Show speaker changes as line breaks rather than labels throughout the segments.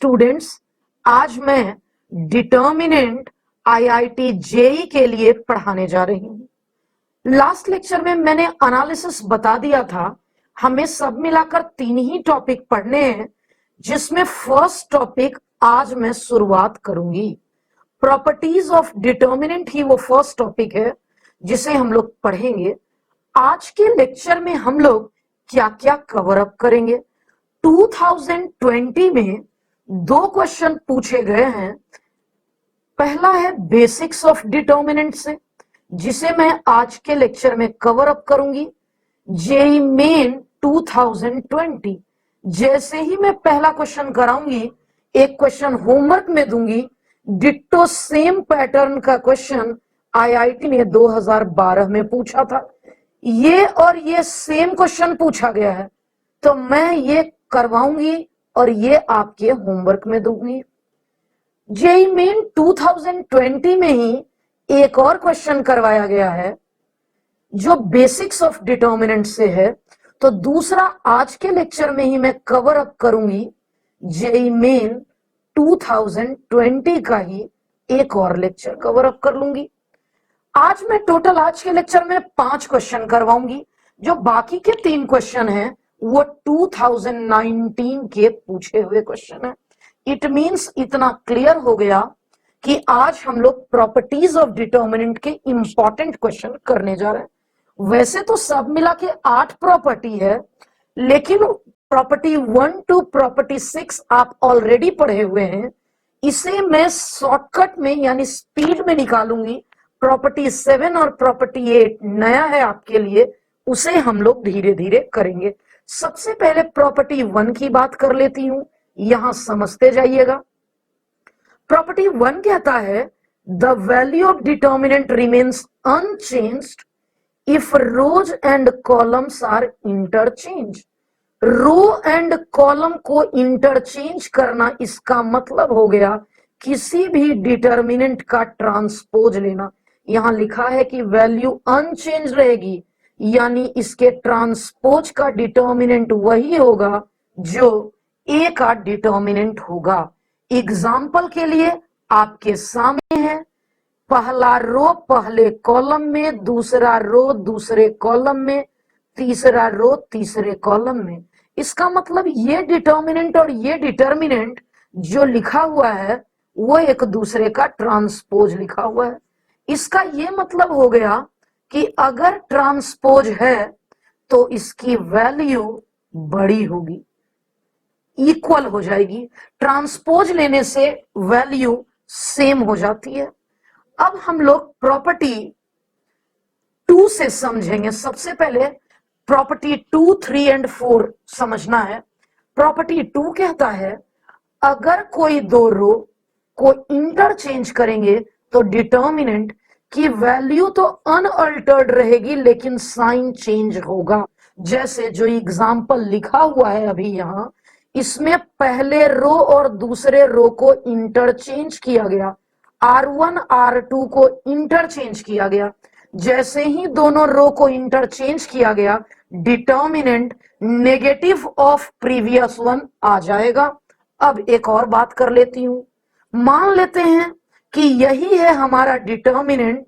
Students, आज मैं determinant IIT JEE के लिए पढ़ाने जा रही हूँ। लास्ट लेक्चर में मैंने एनालिसिस बता दिया था। हमें सब मिलाकर 3 ही टॉपिक पढ़ने हैं, जिसमें फर्स्ट टॉपिक आज मैं शुरुआत करूंगी। प्रॉपर्टीज ऑफ डिटर्मिनेंट ही वो फर्स्ट टॉपिक है जिसे हम लोग पढ़ेंगे। आज के लेक्चर में हम लोग क्या क्या कवर अप करेंगे। 2020 में 2 क्वेश्चन पूछे गए हैं। पहला है बेसिक्स ऑफ डिटर्मिनेंट से, जिसे मैं आज के लेक्चर में कवर अप करूंगी। जेईई मेन 2020, जैसे ही मैं पहला क्वेश्चन कराऊंगी, एक क्वेश्चन होमवर्क में दूंगी। डिट्टो सेम पैटर्न का क्वेश्चन आईआईटी ने 2012 में पूछा था। ये और ये सेम क्वेश्चन पूछा गया है, तो मैं ये करवाऊंगी और ये आपके होमवर्क में दूंगी। जेईई मेन 2020 में ही एक और क्वेश्चन करवाया गया है जो बेसिक्स ऑफ डिटर्मिनेंट से है, तो दूसरा आज के लेक्चर में ही मैं कवर अप करूंगी। जेईई मेन 2020 का ही एक और लेक्चर कवर अप कर लूंगी। आज मैं टोटल आज के लेक्चर में 5 क्वेश्चन करवाऊंगी। जो बाकी के 3 क्वेश्चन हैं वो 2019 के पूछे हुए क्वेश्चन है। इट मींस इतना क्लियर हो गया कि आज हम लोग प्रॉपर्टीज ऑफ डिटर्मिनेंट के इंपॉर्टेंट क्वेश्चन करने जा रहे हैं। वैसे तो सब मिला के 8 प्रॉपर्टी है, लेकिन प्रॉपर्टी 1 to प्रॉपर्टी 6 आप ऑलरेडी पढ़े हुए हैं। इसे मैं शॉर्टकट में यानी स्पीड में निकालूंगी। प्रॉपर्टी 7 और प्रॉपर्टी 8 नया है आपके लिए, उसे हम लोग धीरे धीरे करेंगे। सबसे पहले प्रॉपर्टी 1 की बात कर लेती हूं, यहां समझते जाइएगा। प्रॉपर्टी 1 कहता है the value of determinant remains unchanged if rows and columns are interchange. Row and column को इंटरचेंज करना, इसका मतलब हो गया किसी भी डिटर्मिनेंट का ट्रांसपोज लेना। यहां लिखा है कि वैल्यू अनचेंज रहेगी, यानी इसके ट्रांसपोज का डिटर्मिनेंट वही होगा जो ए का डिटर्मिनेंट होगा। एग्जाम्पल के लिए आपके सामने है, पहला रो पहले कॉलम में, दूसरा रो दूसरे कॉलम में, तीसरा रो तीसरे कॉलम में। इसका मतलब ये डिटर्मिनेंट और ये डिटर्मिनेंट जो लिखा हुआ है वो एक दूसरे का ट्रांसपोज लिखा हुआ है। इसका ये मतलब हो गया कि अगर ट्रांसपोज है तो इसकी वैल्यू बड़ी होगी, इक्वल हो जाएगी। ट्रांसपोज लेने से वैल्यू सेम हो जाती है। अब हम लोग प्रॉपर्टी 2 से समझेंगे। सबसे पहले प्रॉपर्टी 2, 3 एंड 4 समझना है। प्रॉपर्टी 2 कहता है अगर कोई 2 रो को इंटरचेंज करेंगे तो डिटर्मिनेंट की वैल्यू तो अनअल्टर्ड रहेगी, लेकिन साइन चेंज होगा। जैसे जो एग्जाम्पल लिखा हुआ है अभी यहां, इसमें पहले रो और दूसरे रो को इंटरचेंज किया गया। R1 R2 को इंटरचेंज किया गया। जैसे ही दोनों रो को इंटरचेंज किया गया, determinant negative of previous one आ जाएगा। अब एक और बात कर लेती हूं। मान लेते हैं कि यही है हमारा डिटर्मिनेंट,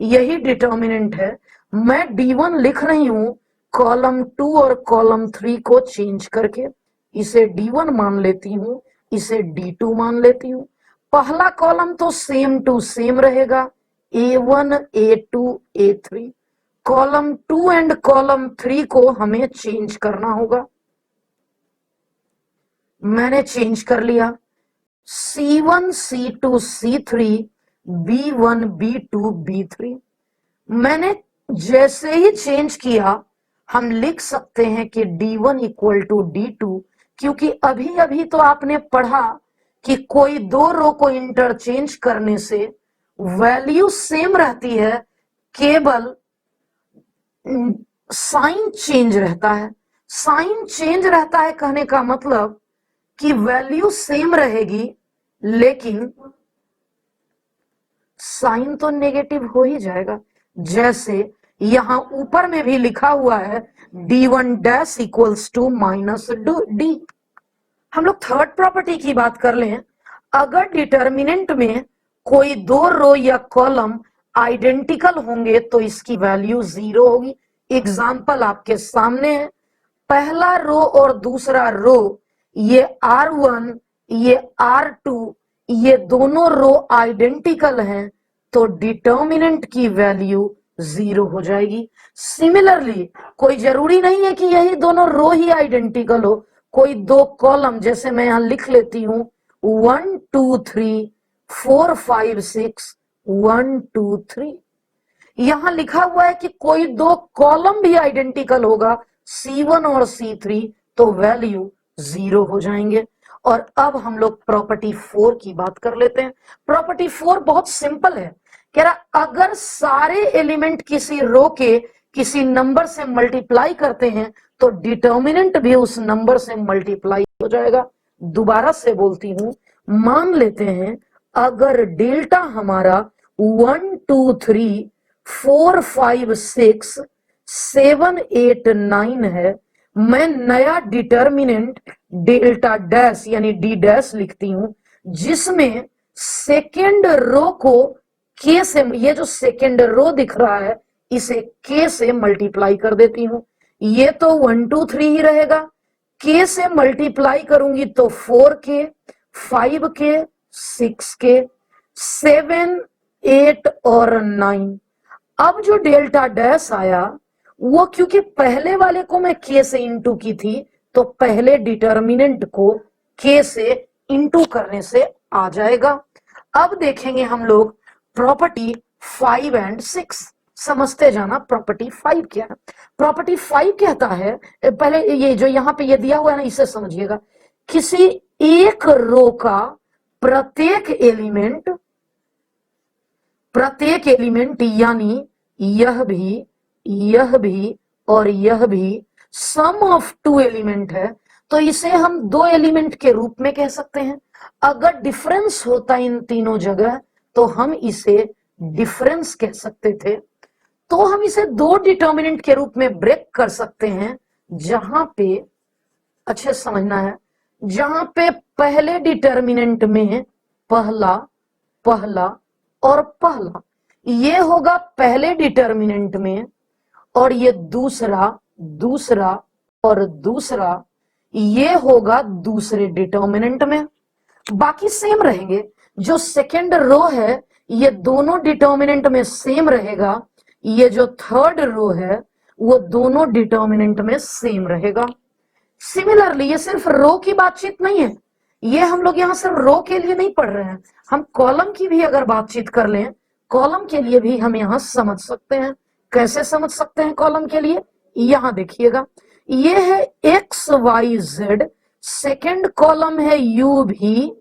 यही डिटर्मिनेंट है। मैं D1 लिख रही हूं कॉलम 2 और कॉलम 3 को चेंज करके। इसे D1 मान लेती हूं, इसे D2 मान लेती हूं। पहला कॉलम तो सेम टू सेम रहेगा, A1 A2 A3। Column 2 and column 3 को हमें चेंज करना होगा। मैंने चेंज कर लिया। C1 C2 C3 B1 B2 B3। मैंने जैसे ही चेंज किया, हम लिख सकते हैं कि D1 इक्वल टू D2, क्योंकि अभी अभी तो आपने पढ़ा कि कोई 2 रो को इंटरचेंज करने से वैल्यू सेम रहती है, केवल साइन चेंज रहता है। साइन चेंज रहता है कहने का मतलब कि वैल्यू सेम रहेगी, लेकिन साइन तो नेगेटिव हो ही जाएगा। जैसे यहां ऊपर में भी लिखा हुआ है D1 dash equals to minus D। हम लोग थर्ड प्रॉपर्टी की बात कर लें। अगर डिटर्मिनेंट में कोई दो रो या कॉलम आइडेंटिकल होंगे तो इसकी वैल्यू 0 होगी। एग्जाम्पल आपके सामने है, पहला रो और दूसरा रो, ये R1 ये R2, ये दोनों रो आइडेंटिकल हैं तो डिटर्मिनेंट की वैल्यू 0 हो जाएगी। सिमिलरली कोई जरूरी नहीं है कि यही दोनों रो ही आइडेंटिकल हो, कोई दो कॉलम, जैसे मैं यहां लिख लेती हूं 1 2 3 4 5 6 1 2 3, यहां लिखा हुआ है कि कोई दो कॉलम भी आइडेंटिकल होगा C1 और C3 तो वैल्यू 0 हो जाएंगे। और अब हम लोग प्रॉपर्टी 4 की बात कर लेते हैं। प्रॉपर्टी 4 बहुत सिंपल है, कह रहा अगर सारे एलिमेंट किसी रो के किसी नंबर से मल्टीप्लाई करते हैं तो डिटर्मिनेंट भी उस नंबर से मल्टीप्लाई हो जाएगा। दोबारा से बोलती हूं, मान लेते हैं अगर डेल्टा हमारा 1 2 3 4 5 6 7 8 9 है, मैं नया डिटर्मिनेंट डेल्टा डैश यानी डी डैश लिखती हूं, जिसमें सेकेंड रो को के से, ये जो सेकेंड रो दिख रहा है इसे के से मल्टीप्लाई कर देती हूं। ये तो 1 2 3 ही रहेगा, के से मल्टीप्लाई करूंगी तो 4k 5k 6k 7 8 और 9। अब जो डेल्टा डैश आया वो क्योंकि पहले वाले को मैं के से इंटू की थी तो पहले डिटर्मिनेंट को के से इंटू करने से आ जाएगा। अब देखेंगे हम लोग प्रॉपर्टी 5 एंड 6, समझते जाना प्रॉपर्टी 5 क्या है। प्रॉपर्टी 5 कहता है, पहले ये जो यहां पे ये दिया हुआ है ना इसे समझिएगा, किसी एक रो का प्रत्येक एलिमेंट यानी यह भी और यह भी सम ऑफ टू एलिमेंट है तो इसे हम दो एलिमेंट के रूप में कह सकते हैं। अगर डिफरेंस होता इन तीनों जगह तो हम इसे डिफरेंस कह सकते थे। तो हम इसे दो डिटर्मिनेंट के रूप में ब्रेक कर सकते हैं, जहां पे अच्छे समझना है, जहां पे पहले डिटर्मिनेंट में पहला और पहला ये होगा पहले डिटर्मिनेंट में, और ये दूसरा और दूसरा ये होगा दूसरे डिटर्मिनेंट में। बाकी सेम रहेंगे, जो सेकेंड रो है ये दोनों डिटर्मिनेंट में सेम रहेगा, ये जो थर्ड रो है वो दोनों डिटर्मिनेंट में सेम रहेगा। सिमिलरली ये सिर्फ रो की बातचीत नहीं है, ये हम लोग यहां सिर्फ रो के लिए नहीं पढ़ रहे हैं, हम कॉलम की भी अगर बातचीत कर लें, कॉलम के लिए भी हम यहां समझ सकते हैं। कैसे समझ सकते हैं कॉलम के लिए, यहां देखिएगा, ये है X Y Z, second column है यू भी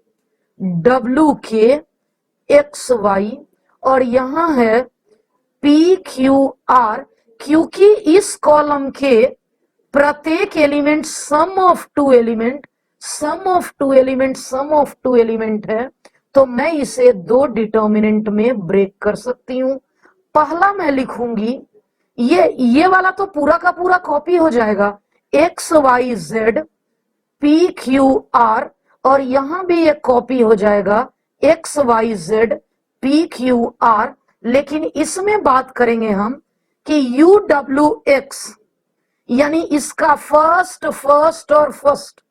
डब्ल्यू के एक्स वाई, और यहां है पी क्यू आर, क्योंकि इस कॉलम के प्रत्येक element sum of two element है तो मैं इसे दो डिटर्मिनेंट में ब्रेक कर सकती हूं। पहला मैं लिखूंगी, ये वाला तो पूरा का पूरा कॉपी हो जाएगा, X Y Z P Q R, और यहां भी एक कॉपी हो जाएगा X Y Z P Q R, लेकिन इसमें बात करेंगे हम कि यू डब्ल्यू एक्स, यानी इसका फर्स्ट और फर्स्ट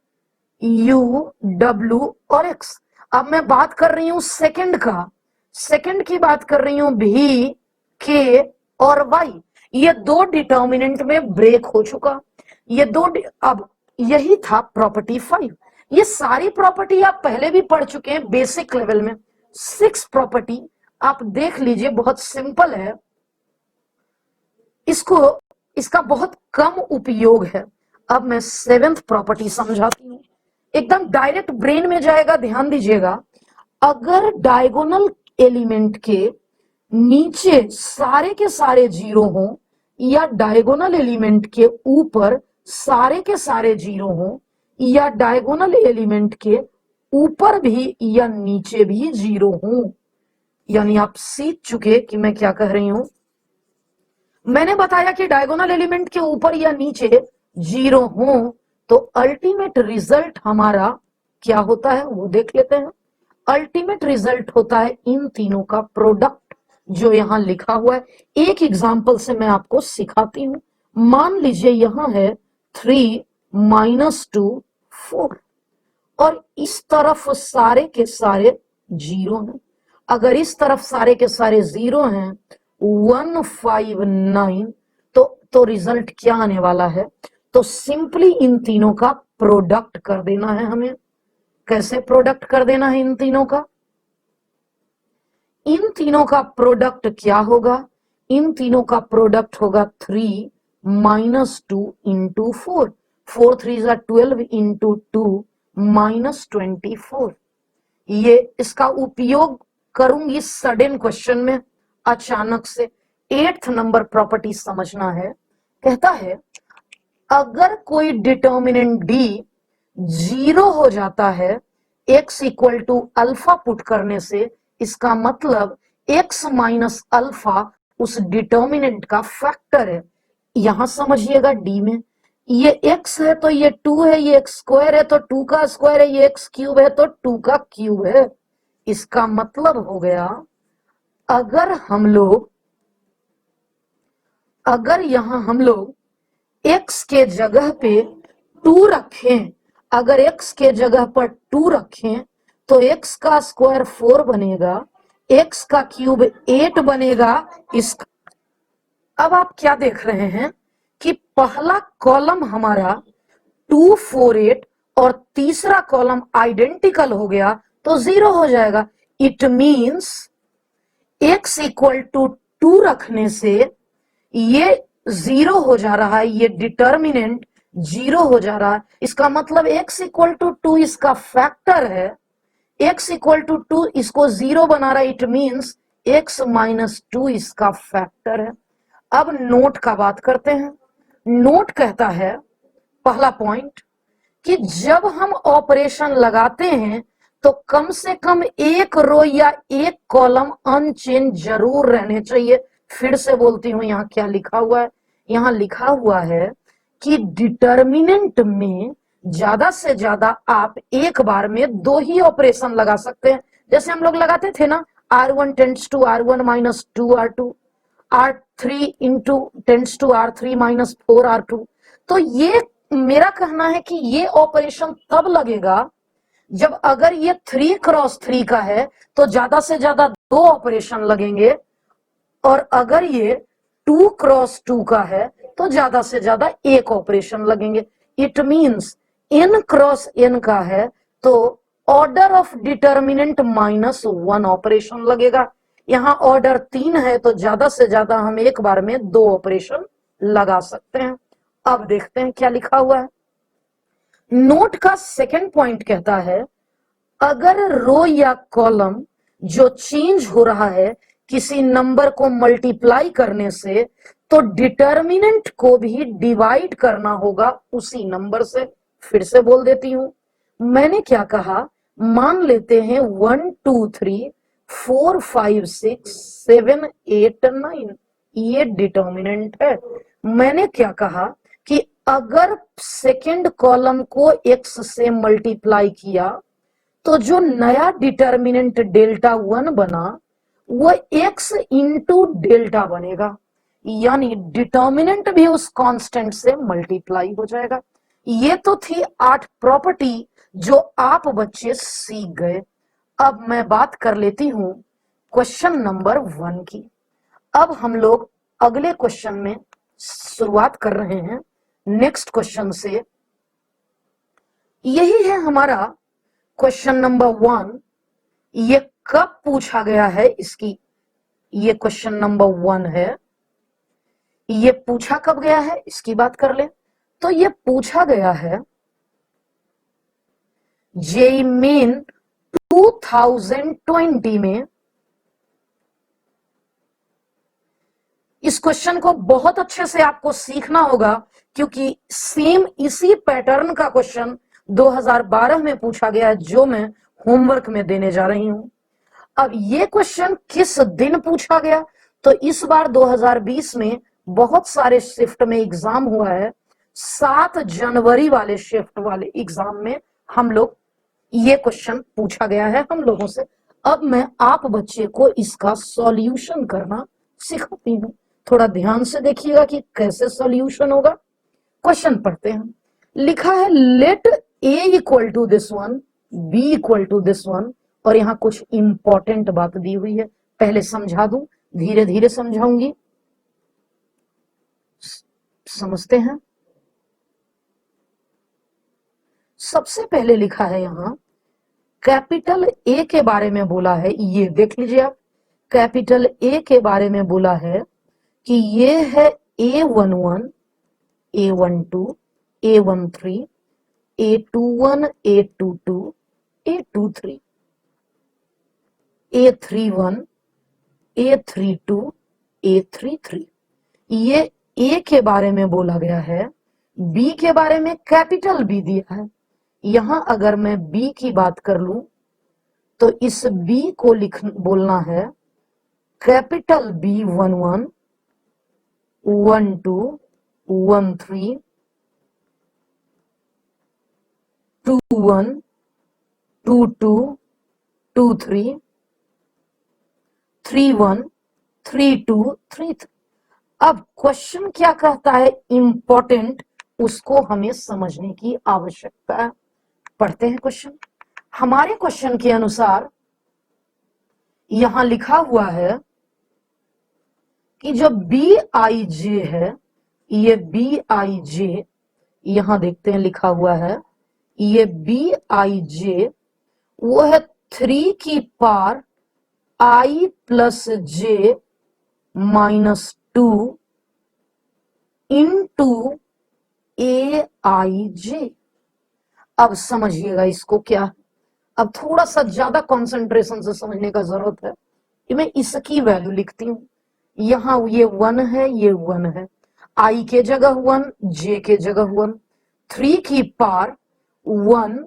यू डब्ल्यू और एक्स। अब मैं बात कर रही हूं सेकंड की बात कर रही हूं भी के और वाई, ये दो डिटर्मिनेंट में ब्रेक हो चुका, ये दो अब यही था प्रॉपर्टी 5। ये सारी प्रॉपर्टी आप पहले भी पढ़ चुके हैं बेसिक लेवल में। 6 प्रॉपर्टी आप देख लीजिए, बहुत सिंपल है, इसका बहुत कम उपयोग है। अब मैं 7th प्रॉपर्टी समझाती हूं, एकदम डायरेक्ट ब्रेन में जाएगा, ध्यान दीजिएगा। अगर डायगोनल एलिमेंट के नीचे सारे के सारे जीरो हो या डायगोनल एलिमेंट के ऊपर सारे के सारे जीरो हो या डायगोनल एलिमेंट के ऊपर भी या नीचे भी जीरो हो, यानी आप सीख चुके कि मैं क्या कह रही हूं। मैंने बताया कि डायगोनल एलिमेंट के ऊपर या नीचे जीरो हो तो अल्टीमेट रिजल्ट हमारा क्या होता है वो देख लेते हैं। अल्टीमेट रिजल्ट होता है इन तीनों का प्रोडक्ट जो यहां लिखा हुआ है। एक एग्जाम्पल से मैं आपको सिखाती हूं। मान लीजिए यहां है 3 माइनस 2 4 और इस तरफ सारे के सारे जीरो हैं। अगर इस तरफ सारे के सारे जीरो हैं 159 तो रिजल्ट क्या आने वाला है? तो सिंपली इन तीनों का प्रोडक्ट कर देना है हमें। कैसे प्रोडक्ट कर देना है इन तीनों का? इन तीनों का प्रोडक्ट क्या होगा? इन तीनों का प्रोडक्ट होगा 3 माइनस 2 इंटू 4। 4 3 12 into 2 minus 24। ये इसका उपयोग करूंगी सडन क्वेश्चन में, अचानक से। 8th नंबर प्रॉपर्टी समझना है। कहता है अगर कोई डिटर्मिनेंट डी 0 हो जाता है x equal to alpha put करने से, इसका मतलब x माइनस अल्फा उस डिटर्मिनेंट का फैक्टर है। यहां समझिएगा डी में ये x है तो ये 2 है, ये x स्क्वायर है तो 2 का स्क्वायर है, ये x क्यूब है तो 2 का क्यूब है। इसका मतलब हो गया अगर यहां हम लोग x के जगह पे 2 रखें, अगर x के जगह पर 2 रखें तो x का स्क्वायर 4 बनेगा, x का क्यूब 8 बनेगा। इसका अब आप क्या देख रहे हैं कि पहला कॉलम हमारा 2 4 8 और तीसरा कॉलम आइडेंटिकल हो गया तो 0 हो जाएगा। It means x equal to 2 रखने से ये 0 हो जा रहा है, ये डिटर्मिनेंट 0 हो जा रहा है। इसका मतलब x इक्वल टू 2 इसका फैक्टर है, x इक्वल टू 2 इसको 0 बना रहा है। इट मींस x माइनस 2 इसका फैक्टर है। अब नोट का बात करते हैं। नोट कहता है पहला पॉइंट कि जब हम ऑपरेशन लगाते हैं तो कम से कम एक रो या एक कॉलम अनचेंज जरूर रहने चाहिए। फिर से बोलती हूं, यहां क्या लिखा हुआ है? यहां लिखा हुआ है कि डिटर्मिनेंट में ज्यादा से ज्यादा आप एक बार में 2 ही ऑपरेशन लगा सकते हैं। जैसे हम लोग लगाते थे ना, R1 tends to R1 minus 2R2, R3 into tends to R3 minus 4R2। तो ये मेरा कहना है कि ये ऑपरेशन तब लगेगा जब अगर ये 3 क्रॉस 3 का है तो ज्यादा से ज्यादा 2 ऑपरेशन लगेंगे, और अगर ये 2 क्रॉस 2 का है तो ज्यादा से ज्यादा 1 ऑपरेशन लगेंगे। It means n cross n का है तो order of determinant minus 1 operation लगेगा। यहां ऑर्डर 3 है तो ज्यादा से ज्यादा हम एक बार में 2 ऑपरेशन लगा सकते हैं। अब देखते हैं क्या लिखा हुआ है। नोट का सेकंड पॉइंट कहता है अगर रो या कॉलम जो चेंज हो रहा है किसी नंबर को मल्टीप्लाई करने से, तो डिटर्मिनेंट को भी डिवाइड करना होगा उसी नंबर से। फिर से बोल देती हूं, मैंने क्या कहा? मान लेते हैं 1 2 3 4 5 6 7 8 9 ये डिटर्मिनेंट है। मैंने क्या कहा कि अगर सेकेंड कॉलम को x से मल्टीप्लाई किया तो जो नया डिटर्मिनेंट डेल्टा 1 बना वो x इंटू डेल्टा बनेगा, यानी डिटर्मिनेंट भी उस कांस्टेंट से मल्टीप्लाई हो जाएगा। ये तो थी 8 प्रॉपर्टी जो आप बच्चे सीख गए। अब मैं बात कर लेती हूं क्वेश्चन नंबर 1 की। अब हम लोग अगले क्वेश्चन में शुरुआत कर रहे हैं नेक्स्ट क्वेश्चन से। यही है हमारा क्वेश्चन नंबर 1। ये कब पूछा गया है इसकी, ये क्वेश्चन नंबर 1 है। ये पूछा कब गया है इसकी बात कर ले तो ये पूछा गया है जेईई मेन 2020 में। इस क्वेश्चन को बहुत अच्छे से आपको सीखना होगा क्योंकि सेम इसी पैटर्न का क्वेश्चन 2012 में पूछा गया है जो मैं होमवर्क में देने जा रही हूं। अब ये क्वेश्चन किस दिन पूछा गया? तो इस बार 2020 में बहुत सारे शिफ्ट में एग्जाम हुआ है। 7 जनवरी वाले शिफ्ट वाले एग्जाम में हम लोग ये क्वेश्चन पूछा गया है हम लोगों से। अब मैं आप बच्चे को इसका सॉल्यूशन करना सिखाती हूँ। थोड़ा ध्यान से देखिएगा कि कैसे सॉल्यूशन होगा। क्वेश्चन पढ़ते हैं। लिखा है let a equal to this one, b equal to this one, और यहां कुछ इंपॉर्टेंट बात दी हुई है, पहले समझा दूं, धीरे धीरे समझाऊंगी, समझते हैं। सबसे पहले लिखा है यहां कैपिटल ए के बारे में बोला है, ये देख लीजिए आप, कैपिटल ए के बारे में बोला है कि ये है A11, A12, A13, A21, A22, A23, A31, A32, A33। ये ए के बारे में बोला गया है, बी के बारे में कैपिटल बी दिया है। यहां अगर मैं बी की बात कर लूं तो इस बी को बोलना है कैपिटल बी 11, 12, 13, 21, 22, 23, 31, 32, 33। अब क्वेश्चन क्या कहता है इंपॉर्टेंट, उसको हमें समझने की आवश्यकता है। पढ़ते हैं क्वेश्चन। हमारे क्वेश्चन के अनुसार यहां लिखा हुआ है कि जो बी आई जे है, ये बी आई जे, यहां देखते हैं लिखा हुआ है, ये बी आई जे वो है 3 की पावर आई प्लस जे -2 इंटू ए आई जे। अब समझिएगा इसको क्या, अब थोड़ा सा ज्यादा कंसंट्रेशन से समझने का जरूरत है कि मैं इसकी वैल्यू लिखती हूं। यहां ये 1 है, ये 1 है, आई के जगह 1, जे के जगह 1, 3 की पावर 1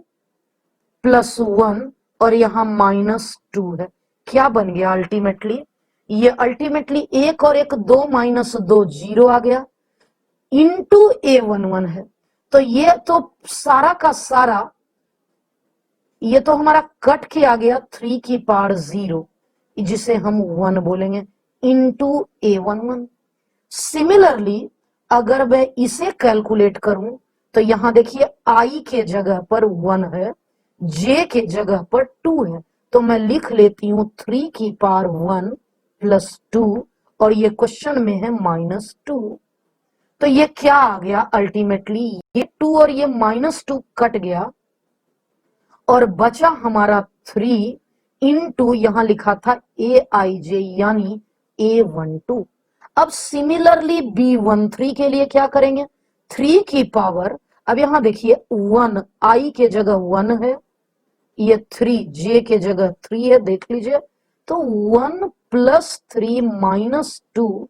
प्लस 1 और यहां -2 है। क्या बन गया अल्टीमेटली, ये अल्टीमेटली 1 और 1 2 -2 0 आ गया, इंटू A11 है। तो ये तो सारा का सारा, ये तो हमारा कट के आ गया 3 की पावर 0, जिसे हम 1 बोलेंगे, इंटू A11। सिमिलरली अगर मैं इसे कैलकुलेट करूं तो यहां देखिए आई के जगह पर 1 है, जे के जगह पर 2 है, तो मैं लिख लेती हूं 3 की पावर 1 प्लस 2, और ये क्वेश्चन में है -2। तो ये क्या आ गया अल्टीमेटली, ये 2 और ये -2 कट गया और बचा हमारा 3 इंटू यहां लिखा था ए आई जे यानी A12। अब सिमिलरली B13 के लिए क्या करेंगे, 3 की पावर, अब यहां देखिए 1 आई के जगह 1 है, ये 3 जे के जगह 3 है, देख लीजिए, तो 1 प्लस 3 -2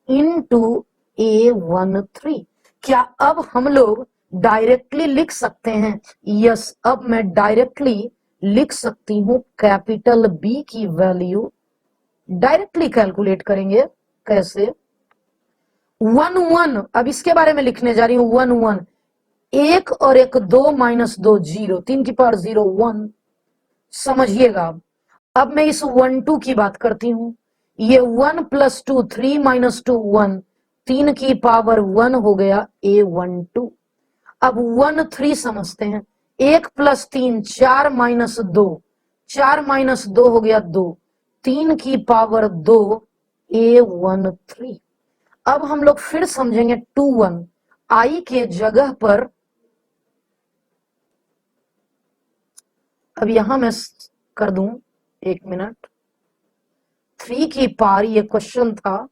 इंटू A13। क्या अब हम लोग डायरेक्टली लिख सकते हैं, यस, अब मैं डायरेक्टली लिख सकती हूं कैपिटल बी की वैल्यू, डायरेक्टली कैलकुलेट करेंगे कैसे, 1 1, अब इसके बारे में लिखने जा रही हूं, 1 1, 1 और 1 2 -2 0, 3 की पावर 0 1। समझिएगा अब मैं इस 1 2 की बात करती हूं, ये 1 प्लस 2 3 -2 1, 3 की पावर 1 हो गया A12। अब 1 3 समझते हैं, 1 प्लस 3 4 -2, 4 -2 हो गया 2, 3 की पावर 2 A13। अब हम लोग फिर समझेंगे 2 1, आई के जगह पर, अब यहां मैं कर दूं, 1 मिनट, 3 की पावर, ये क्वेश्चन था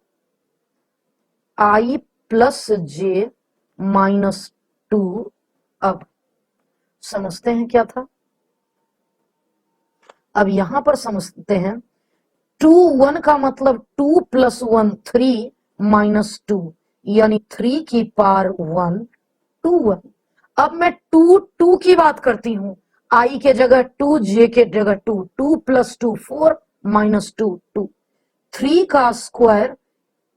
आई प्लस जे -2। अब समझते हैं क्या था, अब यहां पर समझते हैं 2 1 का मतलब 2 प्लस 1 3 -2 यानी 3 की पावर 1 2 1। अब मैं 2 2 की बात करती हूं, आई के जगह 2, जे के जगह 2, 2 प्लस 2 4 -2 2, 3 का स्क्वायर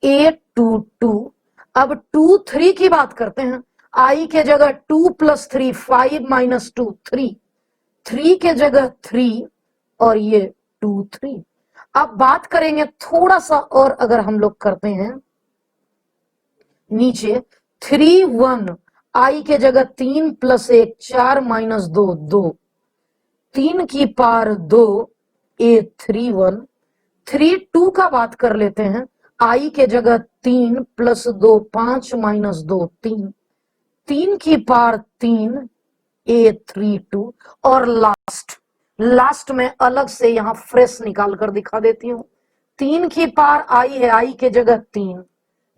A22। अब 2 3 की बात करते हैं, आई के जगह 2 प्लस 3 5 -2 3, 3 के जगह 3 और ये 2 3। अब बात करेंगे थोड़ा सा और, अगर हम लोग करते हैं नीचे 3 1, आई के जगह 3 प्लस 1 4 माइनस 2 2, 3 की पावर 2 ए 3 1। 3 2 का बात कर लेते हैं, आई के जगह 3 प्लस 2 5 माइनस 2 3, 3 की पावर 3 ए 3 2। और लास्ट में अलग से यहां फ्रेश निकाल कर दिखा देती हूं। 3 की पावर आई है, आई के जगह 3,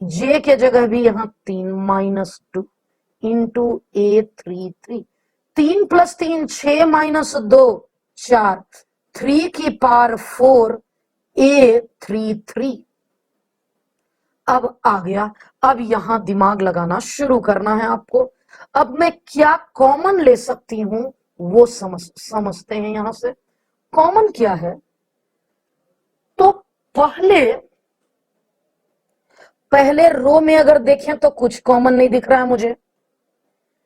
जे के जगह भी यहां 3 माइनस 2 इंटू ए 3 3। 3 प्लस 3 6 माइनस 2 4, 3 की पावर 4 ए 3 3। अब आ गया, अब यहां दिमाग लगाना शुरू करना है आपको। अब मैं क्या कॉमन ले सकती हूं वो समझते हैं। यहां से कॉमन क्या है, तो पहले रो में अगर देखें तो कुछ कॉमन नहीं दिख रहा है मुझे,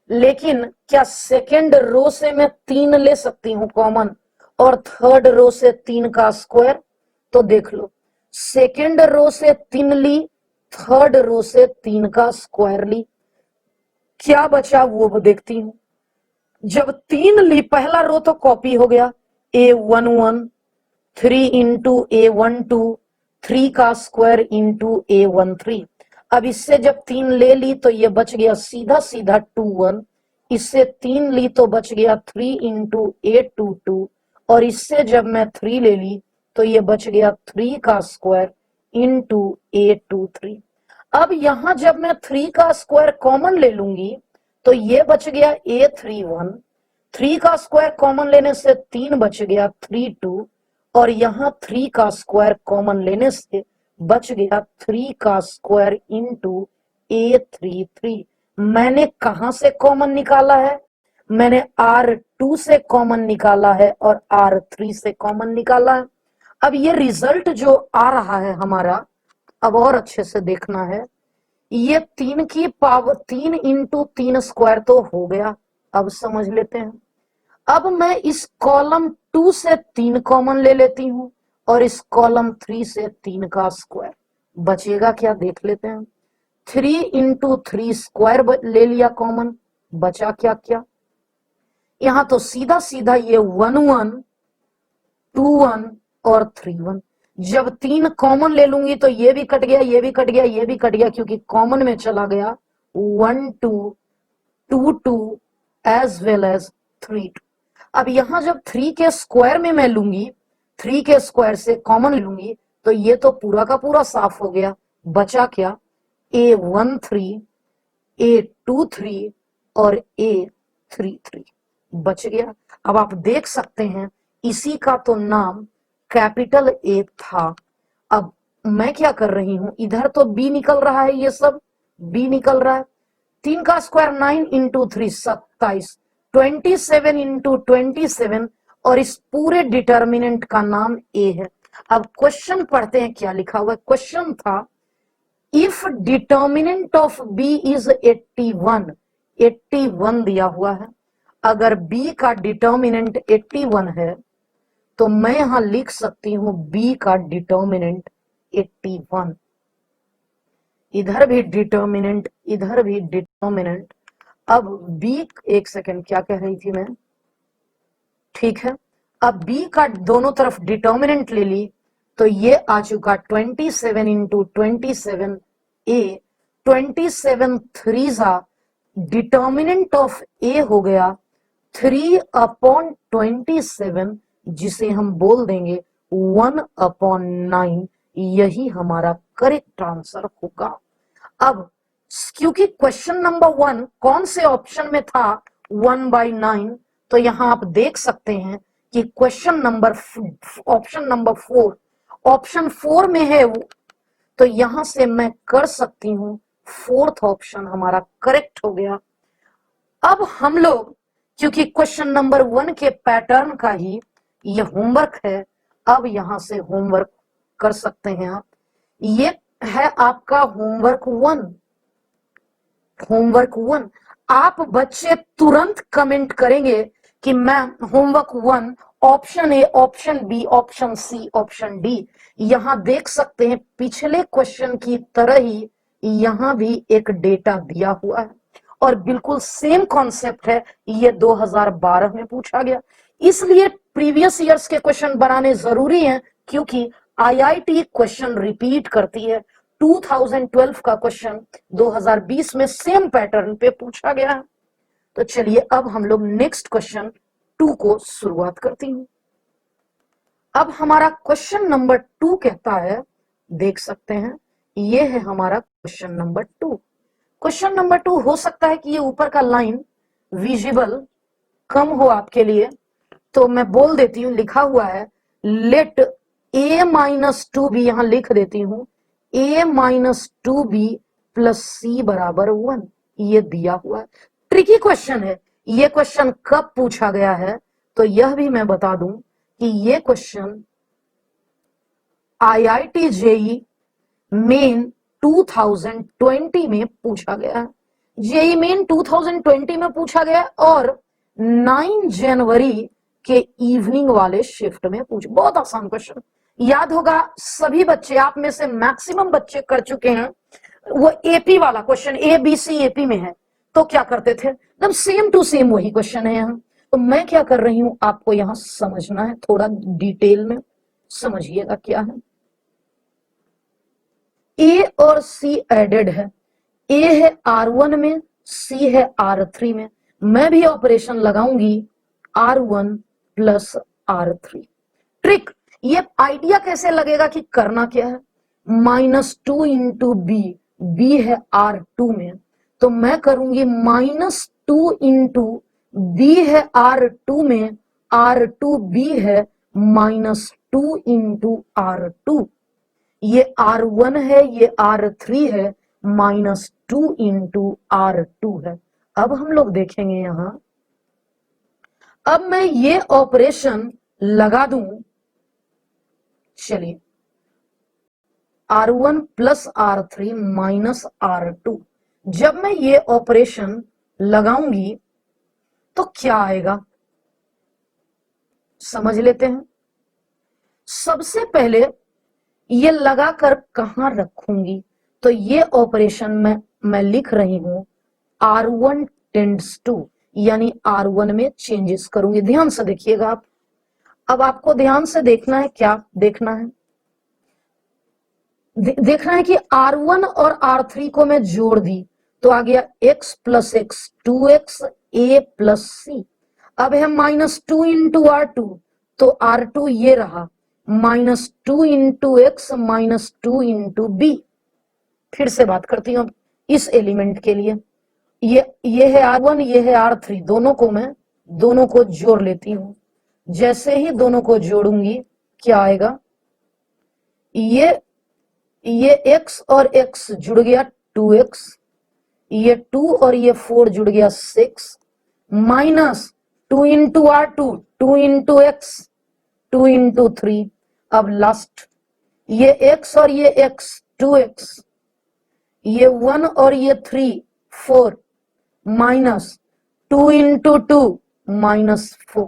लेकिन क्या सेकेंड रो से मैं 3 ले सकती हूं कॉमन, और थर्ड रो से 3 का स्क्वायर? तो देख लो, सेकेंड रो से 3 ली, थर्ड रो से 3 का स्क्वायर ली, क्या बचा वो देखती हूं। जब 3 ली, पहला रो तो कॉपी हो गया, A11 3 इंटू A12, 3 का स्क्वायर इंटू A13। अब इससे जब 3 ले ली तो ये बच गया सीधा सीधा 21, इससे 3 ली तो बच गया 3 इंटू A22, और इससे जब मैं 3 ले ली तो ये बच गया 3 का स्क्वायर इंटू A23। अब यहां जब मैं 3 का स्क्वायर कॉमन ले लूंगी तो ये बच गया A31, 3 का स्क्वायर कॉमन लेने से 3 बच गया 32, और यहां 3 का स्क्वायर कॉमन लेने से बच गया 3 का स्क्वायर इंटू A33। मैंने कहां से कॉमन निकाला है? मैंने R2 से कॉमन निकाला है और R3 से कॉमन निकाला है। अब ये रिजल्ट जो आ रहा है हमारा, अब और अच्छे से देखना है, ये 3 की पावर 3 इंटू 3 स्क्वायर तो हो गया। अब समझ लेते हैं, अब मैं इस कॉलम 2 से 3 कॉमन ले लेती हूं और इस कॉलम 3 से 3 का स्क्वायर बचेगा क्या, देख लेते हैं। 3 इंटू 3 स्क्वायर ले लिया कॉमन, बचा क्या क्या, यहां तो सीधा सीधा ये 1 1 2 1 और 3 1। जब 3 कॉमन ले लूंगी तो ये भी कट गया, ये भी कट गया, ये भी कट गया, क्योंकि कॉमन में चला गया 1 2 2 2 एज वेल एज 3 2। अब यहां जब 3 के स्क्वायर में मैं लूंगी, 3 के स्क्वायर से कॉमन लूंगी तो ये तो पूरा का पूरा साफ हो गया। बचा क्या, A13 A23 और A33 बच गया। अब आप देख सकते हैं इसी का तो नाम कैपिटल ए था। अब मैं क्या कर रही हूं, इधर तो बी निकल रहा है, ये सब बी निकल रहा है। 3 का स्क्वायर 9 इंटू 3 27, 27 इंटू 27, और इस पूरे डिटर्मिनेंट का नाम ए है। अब क्वेश्चन पढ़ते हैं क्या लिखा हुआ है। क्वेश्चन था, if determinant of B is 81, 81 दिया हुआ है। अगर बी का डिटर्मिनेंट 81 है तो मैं यहां लिख सकती हूं बी का डिटर्मिनेंट 81। इधर भी डिटर्मिनेंट, इधर भी डिटर्मिनेंट। अब बी, एक सेकेंड, क्या कह रही थी मैं, ठीक है। अब बी का दोनों तरफ डिटर्मिनेंट ले ली तो ये आ चुका 27 इंटू 27 ए, 27 3 जा, डिटर्मिनेंट ऑफ ए हो गया 3/27, जिसे हम बोल देंगे 1/9। यही हमारा करेक्ट आंसर होगा। अब क्योंकि क्वेश्चन नंबर 1 कौन से ऑप्शन में था, 1/9, तो यहां आप देख सकते हैं कि question number option number 4, option 4 में है वो, तो यहां से मैं कर सकती हूं, फोर्थ ऑप्शन हमारा करेक्ट हो गया। अब हम लोग, क्योंकि क्वेश्चन नंबर 1 के पैटर्न का ही ये होमवर्क है, अब यहां से होमवर्क कर सकते हैं आप। ये है आपका होमवर्क 1। होमवर्क 1 आप बच्चे तुरंत कमेंट करेंगे कि मैं homework 1 option A, option B, option C, option D, यहां देख सकते हैं पिछले क्वेश्चन की तरह ही यहां भी एक डेटा दिया हुआ है और बिल्कुल सेम कॉन्सेप्ट है। ये 2012 में पूछा गया, इसलिए प्रीवियस ईयर्स के क्वेश्चन बनाने जरूरी हैं, क्योंकि आईआईटी क्वेश्चन रिपीट करती है। 2012 का क्वेश्चन 2020 में सेम पैटर्न पे पूछा गया है। तो चलिए अब हम लोग नेक्स्ट क्वेश्चन 2 को शुरुआत करती हूं। अब हमारा क्वेश्चन नंबर 2 कहता है, देख सकते हैं ये है हमारा क्वेश्चन नंबर 2। क्वेश्चन नंबर 2 हो सकता है कि ये ऊपर का लाइन विजिबल कम हो आपके लिए, तो मैं बोल देती हूं, लिखा हुआ है लेट a माइनस 2b, यहां लिख देती हूं a minus 2b plus c बराबर 1, ये दिया हुआ है। ट्रिकी क्वेश्चन है, ये क्वेश्चन कब पूछा गया है तो यह भी मैं बता दूं कि ये क्वेश्चन आईआईटी जेई मेन 2020 में पूछा गया है। जेई मेन 2020 में पूछा गया और 9 जनवरी के इवनिंग वाले शिफ्ट में पूछा। बहुत आसान क्वेश्चन, याद होगा सभी बच्चे, आप में से मैक्सिमम बच्चे कर चुके हैं। वो एपी वाला question, A B C AP में है, तो क्या करते थे, एकदम सेम टू सेम वही क्वेश्चन है यहाँ। तो मैं क्या कर रही हूं, आपको यहां समझना है, थोड़ा डिटेल में समझिएगा क्या है। ए और सी एडेड है, ए है R1 में, सी है R3 में। मैं भी ऑपरेशन लगाऊंगी R1 प्लस R3। ट्रिक, ये आइडिया कैसे लगेगा कि करना क्या है, -2 इंटू बी, बी है R2 में, तो मैं करूंगी -2 इंटू बी है R2 में, R2b है -2 इंटू R2, ये R1 है, ये R3 है, -2 इंटू R2 है। अब हम लोग देखेंगे यहां, अब मैं ये ऑपरेशन लगा दूं, चलिए R1 plus R3 minus R2, जब मैं ये ऑपरेशन लगाऊंगी तो क्या आएगा, समझ लेते हैं। सबसे पहले ये लगाकर कहां रखूंगी, तो ये ऑपरेशन मैं लिख रही हूं R1 टेंड्स टू, यानी R1 में चेंजेस करूंगी। ध्यान से देखिएगा आप, अब आपको ध्यान से देखना है, क्या देखना है, देखना है कि R1 और R3 को मैं जोड़ दी तो आ गया x plus x 2x a plus C. अब है -2 इंटू R2, तो R2 ये रहा -2 इंटू एक्स -2 इंटू बी। फिर से बात करती हूं इस एलिमेंट के लिए, ये है R1, ये है R3, दोनों को जोड़ लेती हूं। जैसे ही दोनों को जोड़ूंगी क्या आएगा, ये x और x जुड़ गया 2x, ये 2 और ये 4 जुड़ गया 6, -2 into R2, 2 into x, 2 into 3। अब लास्ट, ये x और ये x 2x, ये 1 और ये 3 4, -2 इंटू 2 -4।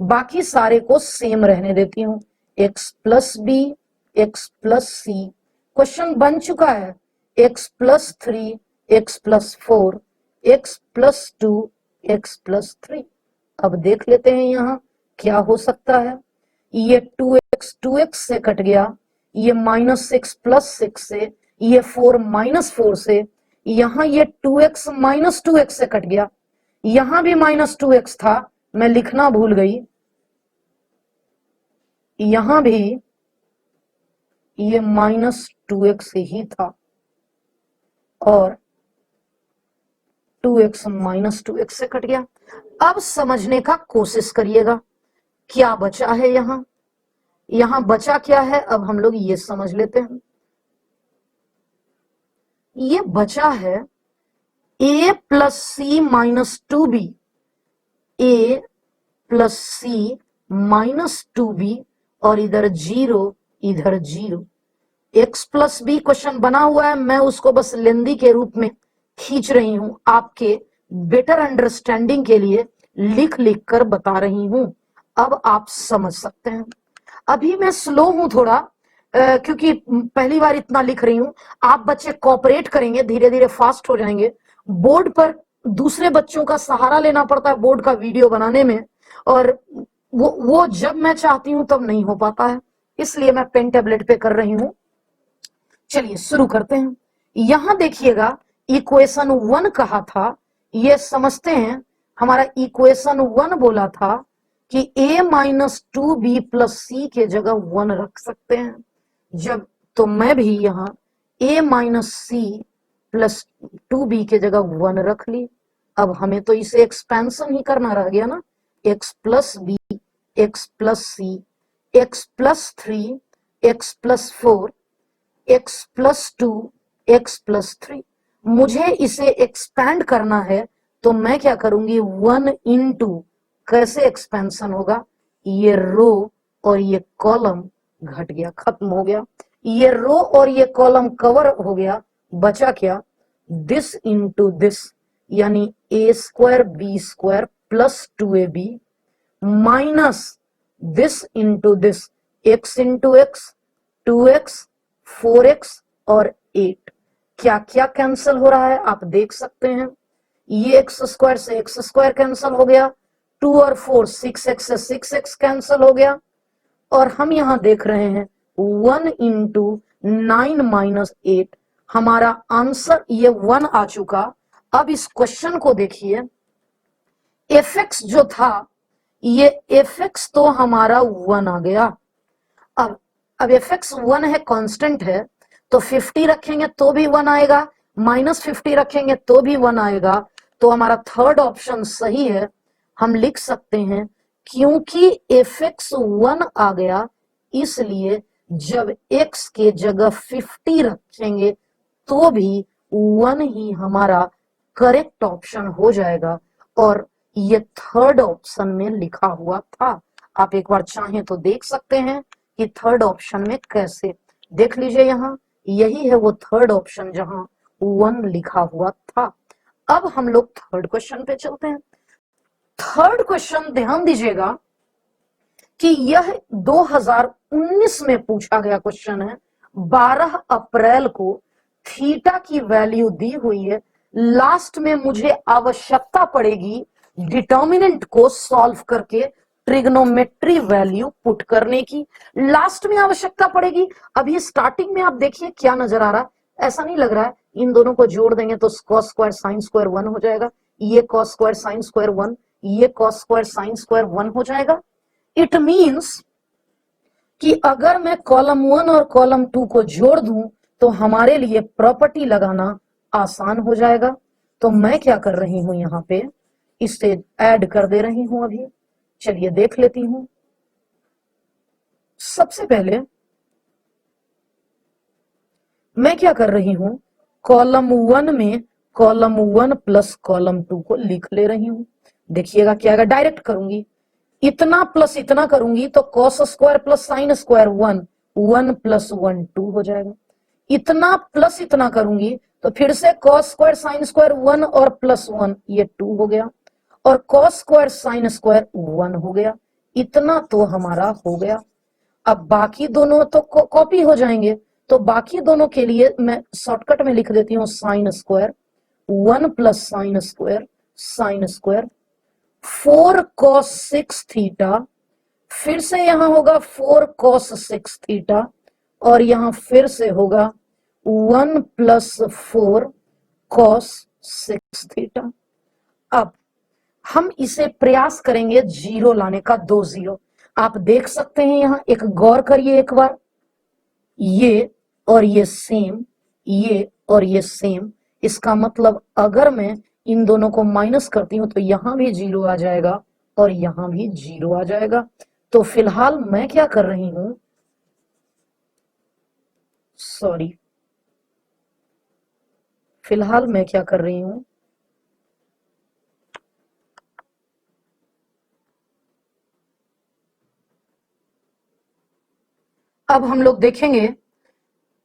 बाकी सारे को सेम रहने देती हूं, x plus B, x plus C. Question बन चुका है x plus 3, x plus 4, x plus 2, x plus 3। अब देख लेते हैं यहां क्या हो सकता है, ये 2x से कट गया, ये -6 प्लस 6 से, ये 4 -4 से, यहां ये 2x -2x से कट गया, यहां भी -2x था, मैं लिखना भूल गई, यहां भी ये -2x ही था और 2x -2x से कट गया। अब समझने का कोशिश करिएगा क्या बचा है, यहां बचा क्या है, अब हम लोग ये समझ लेते हैं। ये बचा है a plus C -2b, a plus C -2b, और इधर 0 इधर 0। x प्लस बी क्वेश्चन बना हुआ है, मैं उसको बस लेंदी के रूप में खींच रही हूं आपके बेटर अंडरस्टैंडिंग के लिए, लिख लिख कर बता रही हूं। अब आप समझ सकते हैं। अभी मैं स्लो हूं थोड़ा, क्योंकि पहली बार इतना लिख रही हूं। आप बच्चे कोऑपरेट करेंगे, धीरे धीरे फास्ट हो जाएंगे। बोर्ड पर दूसरे बच्चों का सहारा लेना पड़ता है बोर्ड का वीडियो बनाने में, और वो जब मैं चाहती हूं तब नहीं हो पाता है, इसलिए मैं पेन टेबलेट पे कर रही हूं। चलिए शुरू करते हैं। यहां देखिएगा इक्वेशन 1 कहा था, ये समझते हैं। हमारा इक्वेशन 1 बोला था कि a माइनस 2b प्लस सी के जगह 1 रख सकते हैं। जब तो मैं भी यहां a minus C plus 2b के जगह 1 रख ली। अब हमें तो इसे एक्सपेंशन ही करना रह गया ना। x plus B, x plus C, x plus 3, x plus 4, x plus 2, x plus 3। मुझे इसे एक्सपैंड करना है, तो मैं क्या करूंगी, 1 इंटू, कैसे एक्सपेंशन होगा, ये रो और ये कॉलम घट गया, खत्म हो गया। ये रो और ये कॉलम कवर हो गया, बचा क्या, दिस इंटू दिस, यानी a square B square plus 2ab minus this into this, x into X, 2x, 4x और 8। क्या क्या कैंसिल हो रहा है आप देख सकते हैं। ये एक्स स्क्वायर से एक्स स्क्वायर कैंसिल हो गया, 2 और 4 6x से 6x कैंसिल हो गया, और हम यहां देख रहे हैं 1 इंटू 9 माइनस 8। हमारा आंसर ये 1 आ चुका। अब इस क्वेश्चन को देखिए, fx जो था, ये fx तो हमारा 1 आ गया। अब fx 1 है, कांस्टेंट है, तो 50 रखेंगे तो भी 1 आएगा, माइनस 50 रखेंगे तो भी 1 आएगा। तो हमारा थर्ड ऑप्शन सही है। हम लिख सकते हैं क्योंकि fx 1 आ गया, इसलिए जब x के जगह 50 रखेंगे तो भी 1 ही हमारा करेक्ट ऑप्शन हो जाएगा, और ये थर्ड ऑप्शन में लिखा हुआ था। आप एक बार चाहें तो देख सकते हैं कि थर्ड ऑप्शन में कैसे, देख लीजिए यहां, यही है वो थर्ड ऑप्शन जहां 1 लिखा हुआ था। अब हम लोग थर्ड क्वेश्चन पे चलते हैं। थर्ड क्वेश्चन ध्यान दीजिएगा कि यह 2019 में पूछा गया क्वेश्चन है। 12 अप्रैल को थीटा की वैल्यू दी हुई है। लास्ट में मुझे आवश्यकता पड़ेगी डिटर्मिनेंट को सॉल्व करके ट्रिग्नोमेट्री वैल्यू पुट करने की, लास्ट में आवश्यकता पड़ेगी। अभी स्टार्टिंग में आप देखिए क्या नजर आ रहा है, ऐसा नहीं लग रहा है इन दोनों को जोड़ देंगे तो कॉस स्क्वायर साइन स्क्वायर 1 हो जाएगा, ये कॉस स्क्वायर साइन स्क्वायर 1, ये कॉस स्क्वायर साइन स्क्वायर 1 हो जाएगा। इट मीन्स कि अगर मैं कॉलम 1 और कॉलम 2 को जोड़ दूं तो हमारे लिए प्रॉपर्टी लगाना आसान हो जाएगा। तो मैं क्या कर रही हूं, यहां पे इसे ऐड कर दे रही हूं अभी। चलिए देख लेती हूं। सबसे पहले मैं क्या कर रही हूं, कॉलम 1 में कॉलम 1 प्लस कॉलम 2 को लिख ले रही हूं। देखिएगा क्या आएगा, डायरेक्ट करूंगी, इतना प्लस इतना करूंगी तो cos square plus sine square 1, 1 plus 1 2 हो जाएगा। इतना प्लस इतना करूंगी तो फिर से कॉस स्क्वायर साइन स्क्वायर 1 और प्लस 1, ये 2 हो गया, और कॉस स्क्वायर साइन स्क्वायर 1 हो गया। इतना तो हमारा हो गया। अब बाकी दोनों तो कॉपी हो जाएंगे, तो बाकी दोनों के लिए मैं शॉर्टकट में लिख देती हूँ sine square 1 plus sine square 4 cos 6 theta, फिर से यहां होगा 4 cos 6 थीटा, और यहां फिर से होगा 1 प्लस 4 cos 6 थीटा। अब हम इसे प्रयास करेंगे जीरो लाने का, 2 जीरो। आप देख सकते हैं यहां, एक गौर करिए एक बार, ये और ये सेम, ये और ये सेम। इसका मतलब अगर मैं इन दोनों को माइनस करती हूं तो यहां भी जीरो आ जाएगा और यहां भी जीरो आ जाएगा। तो फिलहाल मैं क्या कर रही हूं, सॉरी, फिलहाल मैं क्या कर रही हूं, अब हम लोग देखेंगे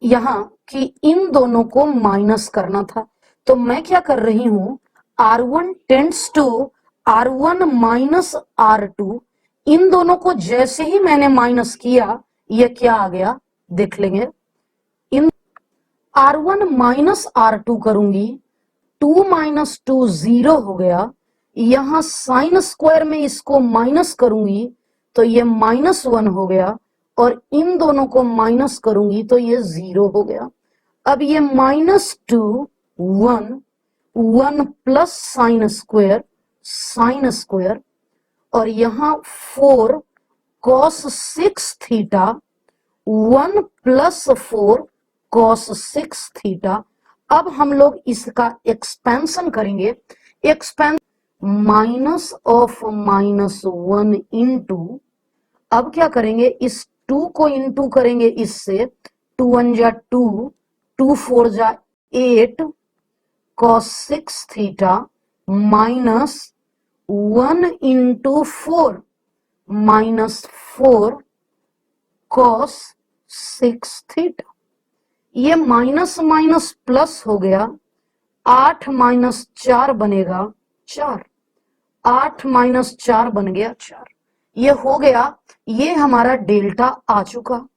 यहां कि इन दोनों को माइनस करना था। तो मैं क्या कर रही हूं, R1 tends to R1 minus R2, इन दोनों को जैसे ही मैंने माइनस किया ये क्या आ गया देख लेंगे। इन R1 माइनस R2 करूंगी, 2 माइनस 2 0 हो गया। यहां साइन स्क्वायर में इसको माइनस करूंगी तो ये -1 हो गया, और इन दोनों को माइनस करूंगी तो ये 0 हो गया। अब ये -2 1 1 प्लस साइन स्क्वायर, और यहां 4 cos 6 theta, 1 plus 4 cos 6 theta. अब हम लोग इसका एक्सपेंशन करेंगे। एक्सपेंशन माइनस ऑफ -1 इंटू, अब क्या करेंगे, इस 2 को इंटू करेंगे इससे, 2 1 जा 2, 2 4 जा 8 cos 6 theta minus 1 into 4 -4 cos 6 theta. ये माइनस माइनस प्लस हो गया, 8 माइनस 4 बनेगा 4, 8 माइनस 4 बन गया 4। ये हो गया, ये हमारा डेल्टा आ चुका,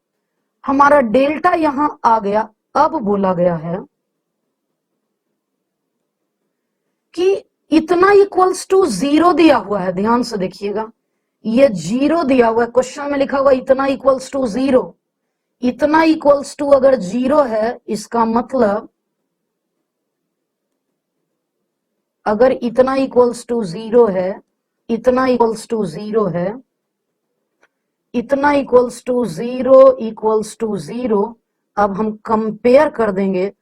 हमारा डेल्टा यहां आ गया। अब बोला गया है कि इतना इक्वल्स टू 0 दिया हुआ है, ध्यान से देखिएगा, ये 0 दिया हुआ है, क्वेश्चन में लिखा हुआ इतना इक्वल्स टू 0। इतना इक्वल्स टू अगर 0 है, इसका मतलब अगर इतना इक्वल्स टू 0 है, इतना इक्वल्स टू 0 है, इतना इक्वल्स टू 0 इक्वल्स टू 0, अब हम कंपेयर कर देंगे,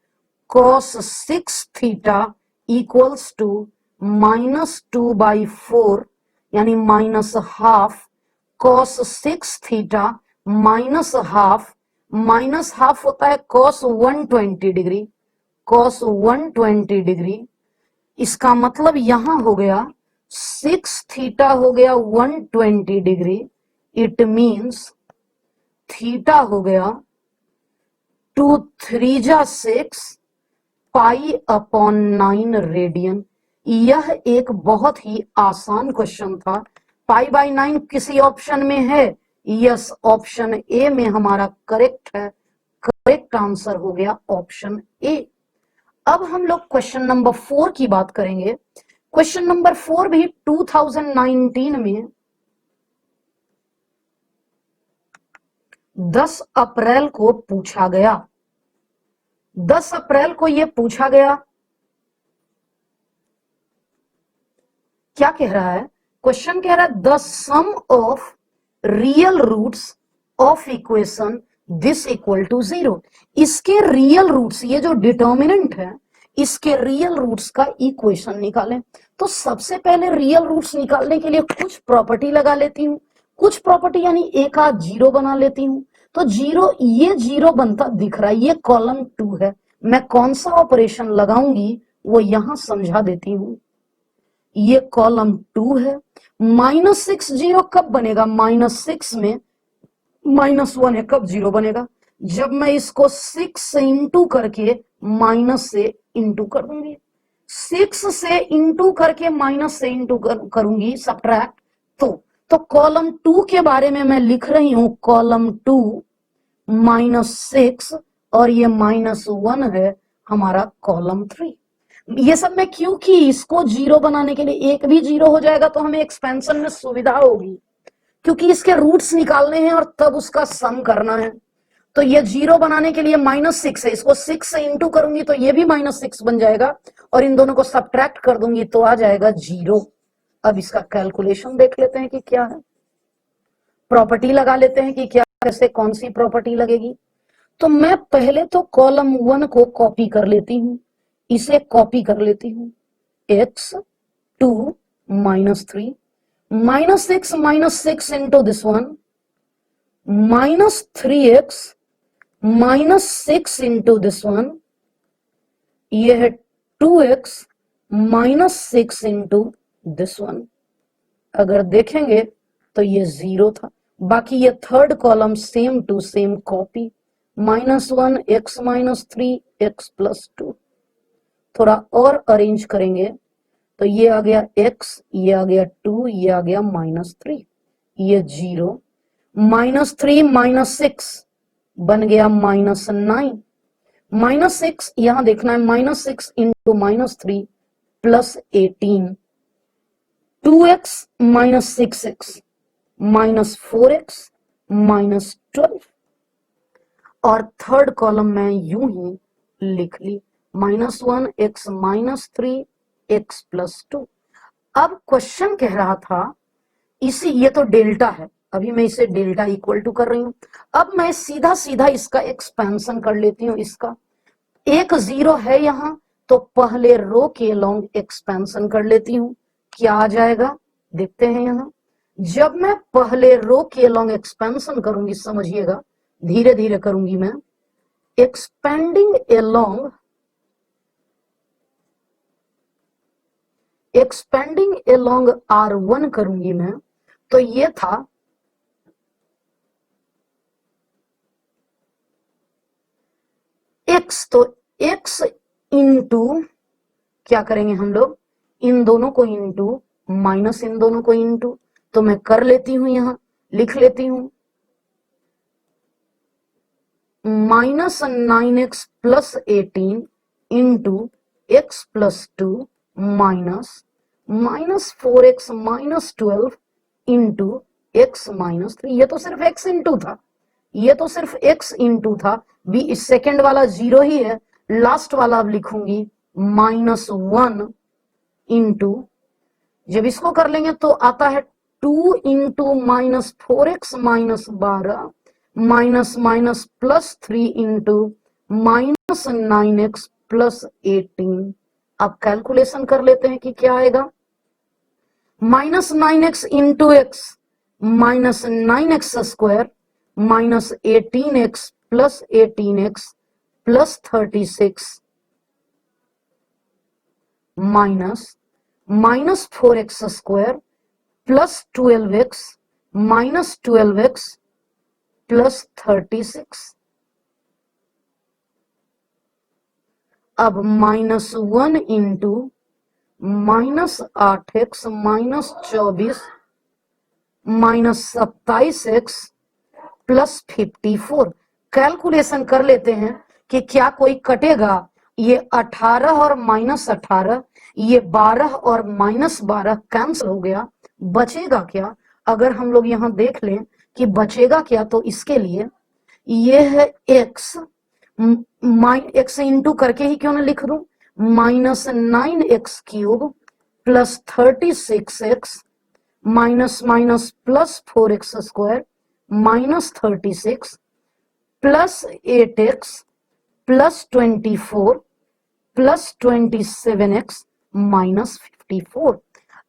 cos 6 थीटा इक्वल्स टू -2/4 यानी -half, cos 6 theta -half, -half होता है cos 120 डिग्री, cos 120 डिग्री। इसका मतलब यहां हो गया 6 थीटा हो गया 120 डिग्री, इट मीन्स थीटा हो गया 2 3 जा 6 π/9 रेडियन। यह एक बहुत ही आसान क्वेश्चन था। π/9 किसी ऑप्शन में है? यस, ऑप्शन ए में हमारा करेक्ट है। करेक्ट आंसर हो गया ऑप्शन ए। अब हम लोग क्वेश्चन नंबर 4 की बात करेंगे। क्वेश्चन नंबर 4 भी 2019 में 10 अप्रैल को पूछा गया। 10 अप्रैल को यह पूछा गया, क्या कह रहा है क्वेश्चन? कह रहा है the sum of real roots of equation this equal to 0। इसके रियल रूट्स, ये जो डिटर्मिनेंट है, इसके रियल रूट्स का इक्वेशन निकालें। तो सबसे पहले रियल रूट्स निकालने के लिए कुछ प्रॉपर्टी लगा लेती हूं, कुछ प्रॉपर्टी यानी एक आध जीरो बना लेती हूं। तो जीरो, ये जीरो बनता दिख रहा है, ये कॉलम 2 है। मैं कौन सा ऑपरेशन लगाऊंगी वो यहां समझा देती हूं। ये कॉलम 2 है। -6 जीरो कब बनेगा? -6 में -1 है, कब जीरो बनेगा? जब मैं इसको 6 से इंटू करके माइनस से इंटू कर दूंगी। 6 से इंटू करके माइनस से इंटू करूंगी, सब्ट्रैक्ट। तो कॉलम 2 के बारे में मैं लिख रही हूं, कॉलम 2 -6, और ये -1 है हमारा कॉलम 3। ये सब मैं क्यों की? इसको जीरो बनाने के लिए, एक भी जीरो हो जाएगा तो हमें एक्सपेंशन में सुविधा होगी, क्योंकि इसके रूट्स निकालने हैं और तब उसका सम करना है। तो ये जीरो बनाने के लिए -6 है, इसको 6 से इंटू करूंगी तो ये भी -6 बन जाएगा, और इन दोनों को सब्ट्रैक्ट कर दूंगी तो आ जाएगा 0। अब इसका कैलकुलेशन देख लेते हैं कि क्या है। प्रॉपर्टी लगा लेते हैं कि क्या, कैसे, कौन सी प्रॉपर्टी लगेगी। तो मैं पहले तो कॉलम 1 को कॉपी कर लेती हूं, इसे कॉपी कर लेती हूं, x2 -3 -6 into this one, -3x -6 into this one, ये है 2x -6 into this one। अगर देखेंगे तो ये 0 था, बाकी ये third column same to same copy, -1 x -3 x + 2। थोड़ा और अरेंज करेंगे तो ये आ गया x, ये आ गया 2, ये आ गया -3, ये 0, -3 -6 बन गया -9, -6 यहां देखना है, -6 इंटू -3 +18, 2x -6x -4x -12, और थर्ड कॉलम में यूं ही लिख ली -1x -3x +2। अब क्वेश्चन कह रहा था इसी, ये तो डेल्टा है, अभी मैं इसे डेल्टा इक्वल टू कर रही हूं। अब मैं सीधा सीधा इसका एक्सपेंशन कर लेती हूं। इसका एक 0 है यहां, तो पहले रो के लॉन्ग एक्सपेंशन कर लेती हूं। क्या आ जाएगा देखते हैं। यहां जब मैं पहले रो के लॉन्ग एक्सपेंशन करूंगी, समझिएगा धीरे धीरे करूंगी मैं, एक्सपेंडिंग एलोंग R1 करूंगी मैं, तो ये था x, तो x इंटू क्या करेंगे हम लोग, इन दोनों को इंटू माइनस इन दोनों को इंटू, तो मैं कर लेती हूं, यहां लिख लेती हूं -9x +18 into x +2 -4x -12 into x -3। ये तो सिर्फ x इंटू था, ये तो सिर्फ x इंटू था, भी सेकेंड वाला 0 ही है, लास्ट वाला अब लिखूंगी -1 इंटू, जब इसको कर लेंगे तो आता है 2 इंटू -4x -12 +3 इंटू -9x +18। अब कैलकुलेशन कर लेते हैं कि क्या आएगा, -9x into x -9x square -18x +18x +36 -4x square +12x -12x +36। अब -1 इंटू -8x -24 -27x +54। कैलकुलेशन कर लेते हैं कि क्या कोई कटेगा। ये 18 और -18, ये 12 और -12 कैंसिल हो गया, बचेगा क्या। अगर हम लोग यहां देख लें कि बचेगा क्या, तो इसके लिए ये है x, x इंटू करके ही क्यों ना लिख दूं, -9x³ +36x -+4x² -36 +8x +24 +27x -54।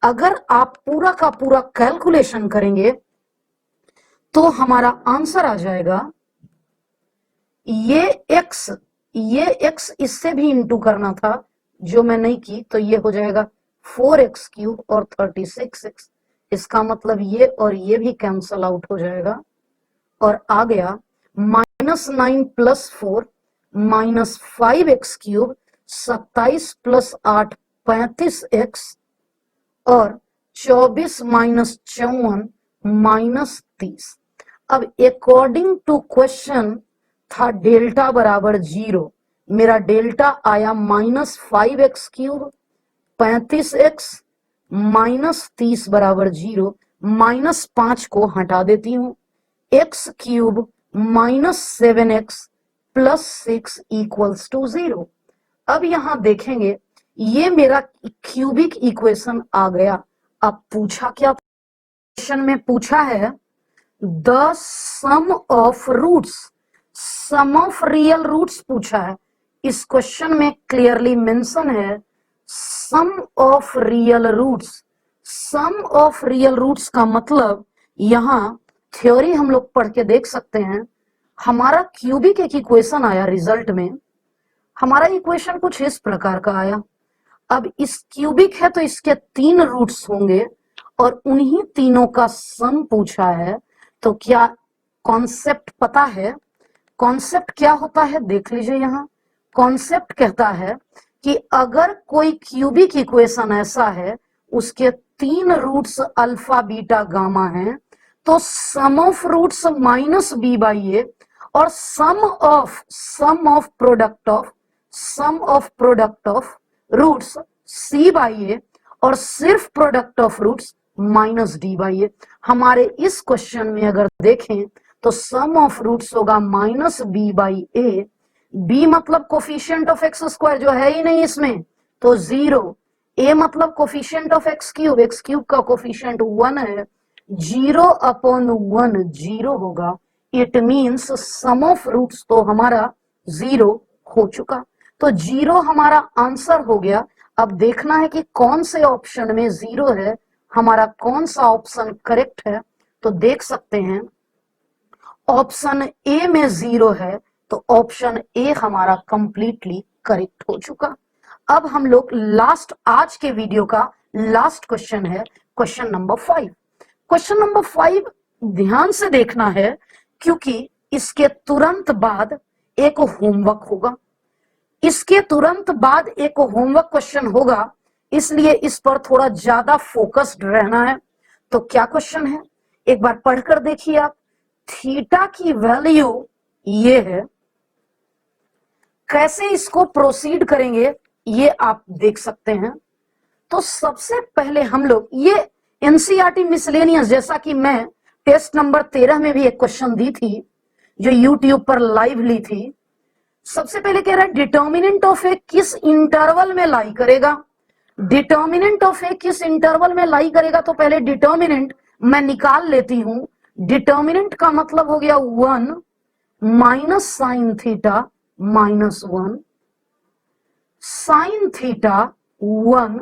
अगर आप पूरा का पूरा कैलकुलेशन करेंगे तो हमारा आंसर आ जाएगा, ये x इससे भी इंटू करना था जो मैं नहीं की, तो ये हो जाएगा 4x³ और 36x। इसका मतलब ये और ये भी कैंसल आउट हो जाएगा, और आ गया -9 +4 -5x³ 27 +8 35x और 24 -54 -30। अब अकॉर्डिंग टू क्वेश्चन था डेल्टा बराबर 0, मेरा डेल्टा आया -5x³ 35x -30 बराबर 0, -5 को हटा देती हूं, x³ -7x +6 = 0। अब यहां देखेंगे ये मेरा क्यूबिक इक्वेशन आ गया। अब पूछा क्या, क्वेश्चन में पूछा है the sum of roots, sum of real roots पूछा है। इस क्वेश्चन में क्लियरली मेंशन है sum of real roots. Sum of real roots का मतलब यहां थ्योरी हम लोग पढ़ के देख सकते हैं। हमारा क्यूबिक एक इक्वेशन आया, रिजल्ट में हमारा इक्वेशन कुछ इस प्रकार का आया। अब इस क्यूबिक है तो इसके 3 रूट्स होंगे और उन्हीं तीनों का सम पूछा है। तो क्या कॉन्सेप्ट पता है, कॉन्सेप्ट क्या होता है देख लीजिए। यहां कॉन्सेप्ट कहता है कि अगर कोई क्यूबिक इक्वेशन ऐसा है उसके 3 रूट्स अल्फा बीटा गामा हैं, तो sum of roots minus B by A और sum of product of roots C by A और सिर्फ product of roots minus D by A. हमारे इस क्वेश्चन में अगर देखें तो सम ऑफ रूट्स होगा minus B by A, B मतलब कोफिशिएंट ऑफ एक्स स्क्वायर जो है ही नहीं इसमें तो 0, ए मतलब कोफिशिएंट ऑफ एक्स क्यूब का कोफिशिएंट 1 है, 0 अपॉन 1 0 होगा। It means sum of roots तो हमारा 0 हो चुका, तो 0 हमारा आंसर हो गया। अब देखना है कि कौन से ऑप्शन में 0 है, हमारा कौन सा ऑप्शन करेक्ट है। तो देख सकते हैं ऑप्शन ए में 0 है, तो ऑप्शन ए हमारा कंप्लीटली करेक्ट हो चुका। अब हम लोग लास्ट, आज के वीडियो का लास्ट क्वेश्चन है क्वेश्चन नंबर 5। क्वेश्चन नंबर 5 ध्यान से देखना है क्योंकि इसके तुरंत बाद एक होमवर्क होगा, इसके तुरंत बाद एक होमवर्क क्वेश्चन होगा, इसलिए इस पर थोड़ा ज्यादा फोकस्ड रहना है। तो क्या क्वेश्चन है एक बार पढ़कर देखिए आप। थीटा की वैल्यू ये है, कैसे इसको प्रोसीड करेंगे ये आप देख सकते हैं। तो सबसे पहले हम लोग ये एनसीईआरटी मिसलेनियस, जैसा कि मैं टेस्ट नंबर 13 में भी एक क्वेश्चन दी थी जो यूट्यूब पर लाइव ली थी। सबसे पहले कह रहा है डिटर्मिनेंट ऑफ ए किस इंटरवल में लाई करेगा, डिटर्मिनेंट ऑफ ए किस इंटरवल में लाई करेगा। तो पहले डिटर्मिनेंट मैं निकाल लेती हूं। डिटर्मिनेंट का मतलब हो गया 1 minus sine theta minus 1, sine theta 1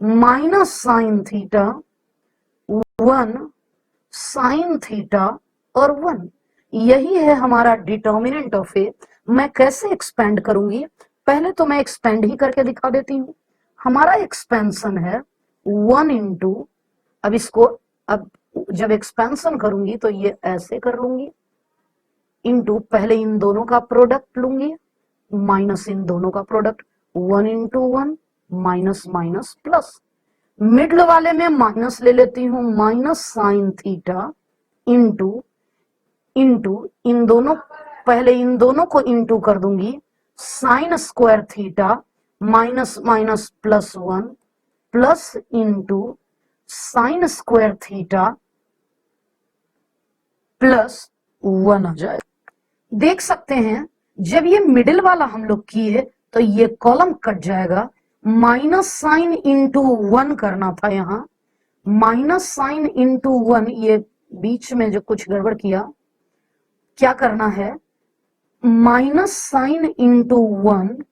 minus sine theta 1, sine theta और 1, यही है हमारा डिटर्मिनेंट ऑफ ए। मैं कैसे एक्सपेंड करूंगी, पहले तो मैं एक्सपेंड ही करके दिखा देती हूं। हमारा एक्सपेंशन है 1 इंटू, अब इसको अब जब एक्सपेंशन करूंगी तो ये ऐसे कर लूंगी, इंटू पहले इन दोनों का प्रोडक्ट लूंगी माइनस इन दोनों का product, 1 into 1 minus minus plus, middle वाले में माइनस ले लेती हूं, माइनस साइन थीटा इंटू इन दोनों, पहले इन दोनों को इंटू कर दूंगी, sign square theta minus minus plus 1 plus into sine square theta plus 1 आ जाए। देख सकते हैं जब ये मिडिल वाला हम लोग किए तो ये कॉलम कट जाएगा, माइनस साइन इंटू 1 करना था, यहां माइनस साइन इंटू 1, ये बीच में जो कुछ गड़बड़ किया, क्या करना है माइनस साइन इंटू 1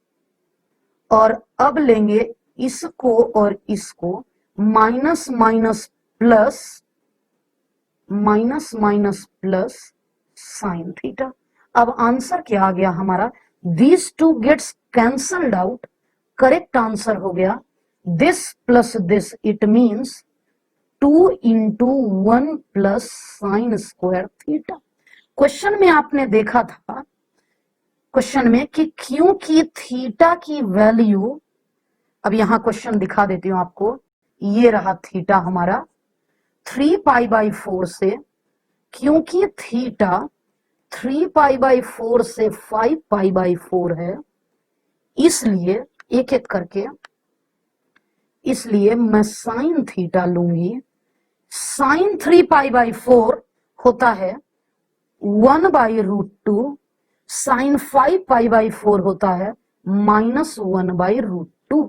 और अब लेंगे इसको और इसको, minus minus plus, minus minus plus sine theta. अब आंसर क्या आ गया हमारा, this two gets cancelled out, correct answer हो गया this plus this, it means 2 into 1 plus sine square theta. Question में आपने देखा था क्वेश्चन में कि क्योंकि थीटा की वैल्यू, अब यहां क्वेश्चन दिखा देती हूं आपको, ये रहा थीटा हमारा 3 पाई बाई 4 से, क्योंकि थीटा 3 पाई बाई 4 से 5 पाई बाई 4 है, इसलिए एक एक करके, इसलिए मैं साइन थीटा लूंगी। साइन 3 पाई बाई 4 होता है 1 by root 2, sine 5 pi by 4 होता है माइनस 1 बाई रूट 2।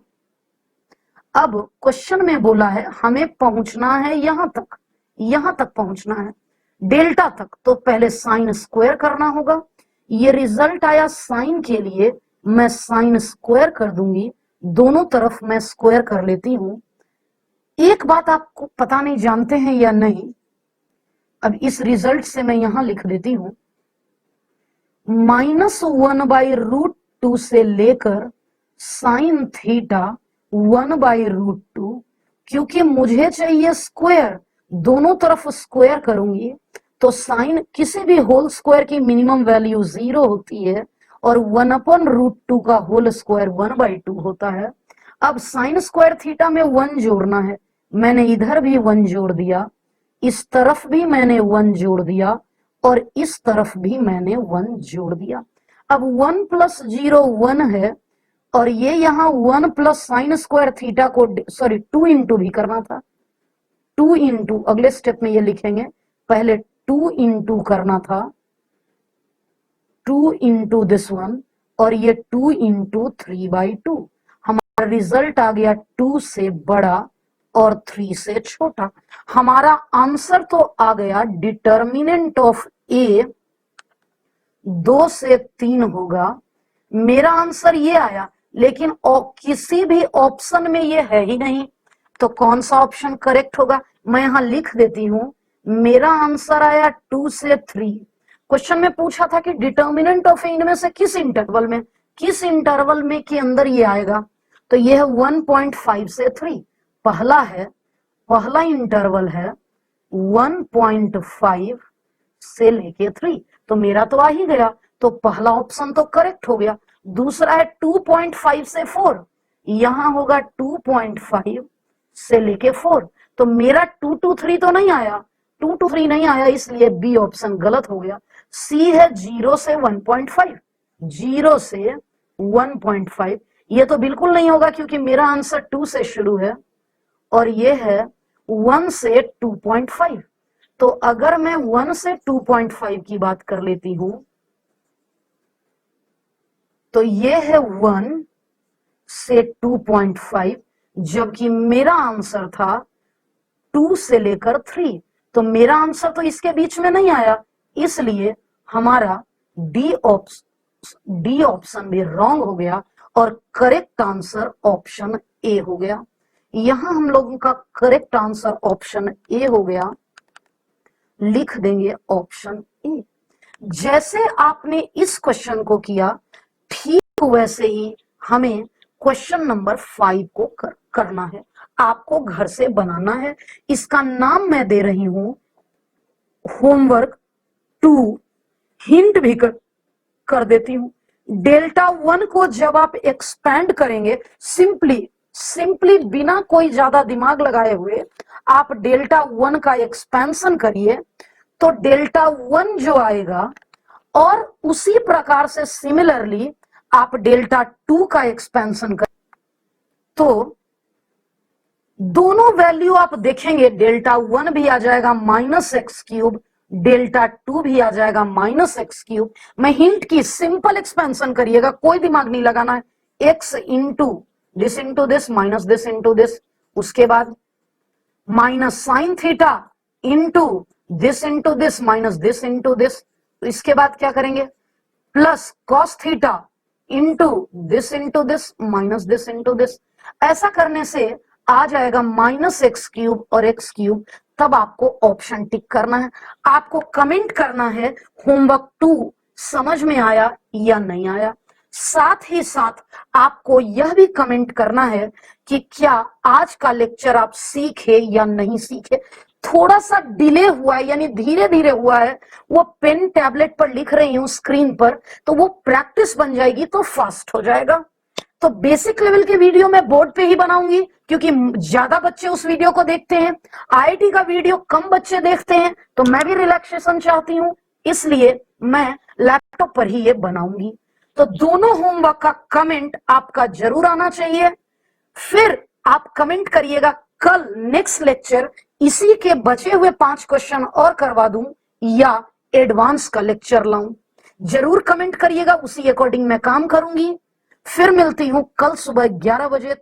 अब क्वेश्चन में बोला है हमें पहुंचना है यहां तक पहुंचना है डेल्टा तक, तो पहले साइन स्क्वायर करना होगा। ये रिजल्ट आया साइन के लिए, मैं साइन स्क्वायर कर दूंगी, दोनों तरफ मैं स्क्वायर कर लेती हूं। एक बात आपको पता नहीं जानते हैं या नहीं, अब इस रिजल्ट से मैं यहां लिख देती हूं, माइनस 1 बाई रूट 2 से लेकर साइन थीटा 1 बाई रूट 2, क्योंकि मुझे चाहिए स्क्वायर, दोनों तरफ स्क्वायर करूंगी तो साइन किसी भी होल स्क्वायर की मिनिमम वैल्यू 0 होती है और 1/√2 का होल स्क्वायर 1/2 होता है। अब साइन स्क्वायर थीटा में 1 जोड़ना है, मैंने इधर भी 1 जोड़ दिया, इस तरफ भी मैंने 1 जोड़ दिया और इस तरफ भी मैंने 1 जोड़ दिया। अब 1 + 0 1 है और ये यहां 1 + साइन स्क्वायर थीटा को 2 इंटू भी करना था, 2 इंटू अगले स्टेप में ये लिखेंगे, पहले 2 इंटू करना था, 2 इंटू दिस वन और ये 2 इंटू 3/2। हमारा रिजल्ट आ गया 2 से बड़ा और 3 से छोटा। हमारा आंसर तो आ गया डिटर्मिनेंट ऑफ ए 2 से 3 होगा। मेरा आंसर ये आया, लेकिन किसी भी ऑप्शन में ये है ही नहीं, तो कौन सा ऑप्शन करेक्ट होगा? मैं यहां लिख देती हूं, मेरा आंसर आया 2 से 3। क्वेश्चन में पूछा था कि डिटर्मिनेंट ऑफ ए इनमें से किस इंटरवल में के अंदर ये आएगा, तो ये है 1.5 से 3। पहला इंटरवल है 1.5 से लेके 3, तो मेरा तो आ ही गया, तो पहला ऑप्शन तो करेक्ट हो गया। दूसरा है 2.5 से 4, यहां होगा 2.5 से लेके 4, तो मेरा 2 to 3 तो नहीं आया, 2 to 3 नहीं आया, इसलिए बी ऑप्शन गलत हो गया। सी है 0 से 1.5, 0 से 1.5, ये तो बिल्कुल नहीं होगा क्योंकि मेरा आंसर 2 से शुरू है और ये है 1 से 2.5। तो अगर मैं 1 से 2.5 की बात कर लेती हूं, तो ये है 1 से 2.5, जबकि मेरा आंसर था 2 से लेकर 3, तो मेरा आंसर तो इसके बीच में नहीं आया, इसलिए हमारा डी ऑप्शन भी रॉन्ग हो गया और करेक्ट आंसर ऑप्शन ए हो गया। यहां हम लोगों का करेक्ट आंसर ऑप्शन ए हो गया, लिख देंगे ऑप्शन ए। जैसे आपने इस क्वेश्चन को किया, ठीक वैसे ही हमें क्वेश्चन नंबर 5 को करना है, आपको घर से बनाना है। इसका नाम मैं दे रही हूं होमवर्क 2, हिंट भी कर देती हूं। Δ1 को जब आप एक्सपैंड करेंगे, सिंपली बिना कोई ज्यादा दिमाग लगाए हुए आप Δ1 का एक्सपेंशन करिए, तो Δ1 जो आएगा, और उसी प्रकार से सिमिलरली आप Δ2 का एक्सपेंशन करें, तो दोनों वैल्यू आप देखेंगे, Δ1 भी आ जाएगा -x3, Δ2 भी आ जाएगा -x3। मैं हिंट की, सिंपल एक्सपेंशन करिएगा, कोई दिमाग नहीं लगाना है। x into this minus this into this, उसके बाद minus sine theta into this minus this into this, तो इसके बाद क्या करेंगे, plus cos theta into this minus this into this. ऐसा करने से आ जाएगा -x3 और x3। तब आपको ऑप्शन टिक करना है, आपको कमेंट करना है होमवर्क 2 समझ में आया या नहीं आया। साथ ही साथ आपको यह भी कमेंट करना है कि क्या आज का लेक्चर आप सीखे या नहीं सीखे। थोड़ा सा डिले हुआ है, यानी धीरे धीरे हुआ है, वो पेन टैबलेट पर लिख रही हूं स्क्रीन पर, तो वो प्रैक्टिस बन जाएगी तो फास्ट हो जाएगा। तो बेसिक लेवल के वीडियो मैं बोर्ड पे ही बनाऊंगी, क्योंकि ज्यादा बच्चे उस वीडियो को देखते हैं। आईआईटी का वीडियो कम बच्चे देखते हैं, तो मैं भी रिलैक्सेशन चाहती हूं, इसलिए मैं लैपटॉप पर ही ये बनाऊंगी। तो दोनों होमवर्क का कमेंट आपका जरूर आना चाहिए। फिर आप कमेंट करिएगा, कल नेक्स्ट लेक्चर इसी के बचे हुए 5 क्वेश्चन और करवा दूं या एडवांस का लेक्चर लाऊं। जरूर कमेंट करिएगा, उसी अकॉर्डिंग मैं काम करूंगी। फिर मिलती हूं कल सुबह 11 बजे।